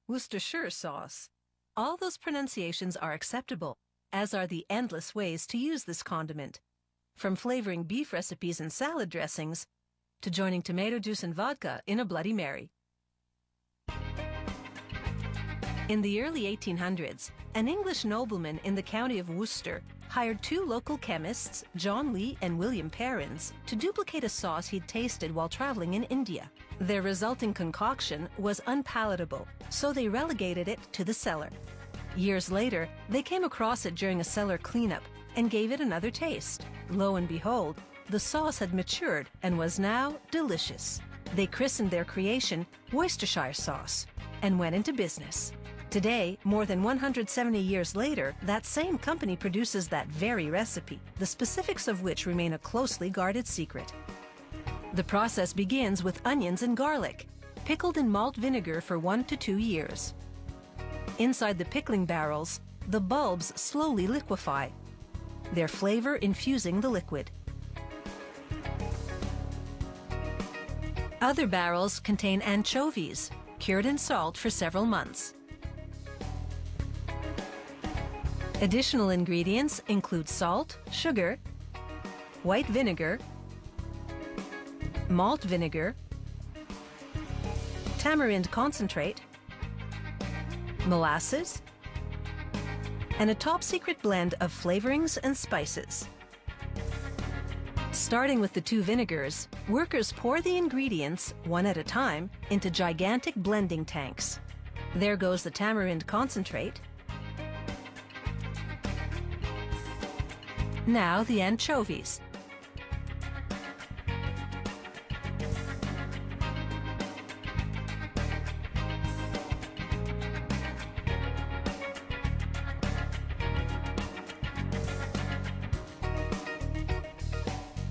Worcestershire sauce. All those pronunciations are acceptable, as are the endless ways to use this condiment, from flavoring beef recipes and salad dressings to joining tomato juice and vodka in a Bloody Mary. In the early 1800s, an English nobleman in the county of Worcester hired two local chemists, John Lee and William Perrins, to duplicate a sauce he'd tasted while traveling in India. Their resulting concoction was unpalatable, so they relegated it to the cellar. Years later, they came across it during a cellar cleanup and gave it another taste. Lo and behold, the sauce had matured and was now delicious. They christened their creation Worcestershire sauce and went into business. Today, more than 170 years later, that same company produces that very recipe, the specifics of which remain a closely guarded secret. The process begins with onions and garlic, pickled in malt vinegar for 1 to 2 years. Inside the pickling barrels, the bulbs slowly liquefy, their flavor infusing the liquid. Other barrels contain anchovies, cured in salt for several months. Additional ingredients include salt, sugar, white vinegar, malt vinegar, tamarind concentrate, molasses, and a top-secret blend of flavorings and spices. Starting with the two vinegars, workers pour the ingredients, one at a time, into gigantic blending tanks. There goes the tamarind concentrate. Now the anchovies.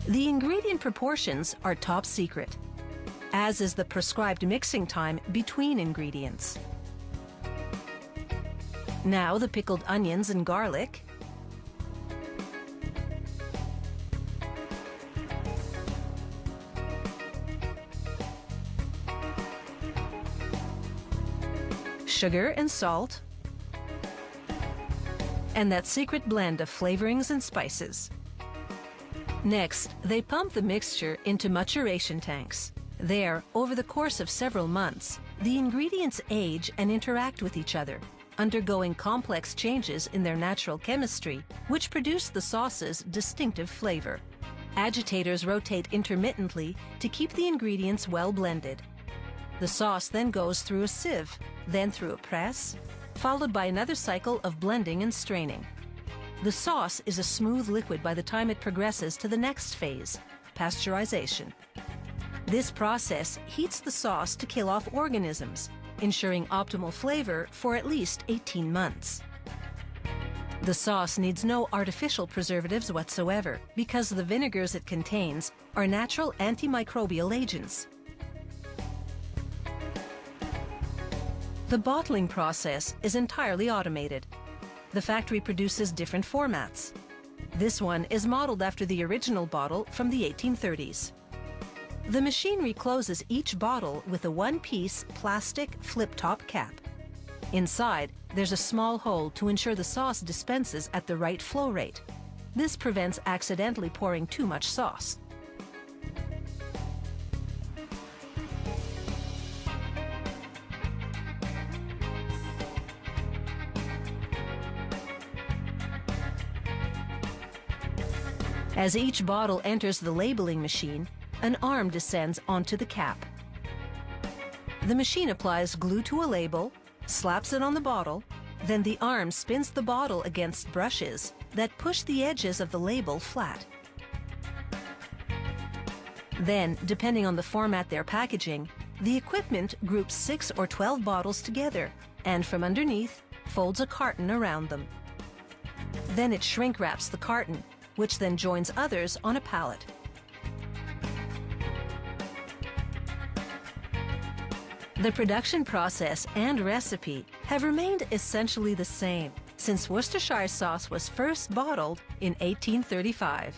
The ingredient proportions are top secret, as is the prescribed mixing time between ingredients. Now the pickled onions and garlic, sugar and salt, and that secret blend of flavorings and spices. Next, they pump the mixture into maturation tanks. There, over the course of several months, the ingredients age and interact with each other, undergoing complex changes in their natural chemistry, which produce the sauce's distinctive flavor. Agitators rotate intermittently to keep the ingredients well blended. The sauce then goes through a sieve, then through a press, followed by another cycle of blending and straining. The sauce is a smooth liquid by the time it progresses to the next phase, pasteurization. This process heats the sauce to kill off organisms, ensuring optimal flavor for at least 18 months. The sauce needs no artificial preservatives whatsoever because the vinegars it contains are natural antimicrobial agents. The bottling process is entirely automated. The factory produces different formats. This one is modeled after the original bottle from the 1830s. The machinery closes each bottle with a one-piece plastic flip-top cap. Inside, there's a small hole to ensure the sauce dispenses at the right flow rate. This prevents accidentally pouring too much sauce. As each bottle enters the labeling machine, an arm descends onto the cap. The machine applies glue to a label, slaps it on the bottle, then the arm spins the bottle against brushes that push the edges of the label flat. Then, depending on the format they're packaging, the equipment groups 6 or 12 bottles together and from underneath folds a carton around them. Then it shrink wraps the carton, which then joins others on a pallet. The production process and recipe have remained essentially the same since Worcestershire sauce was first bottled in 1835.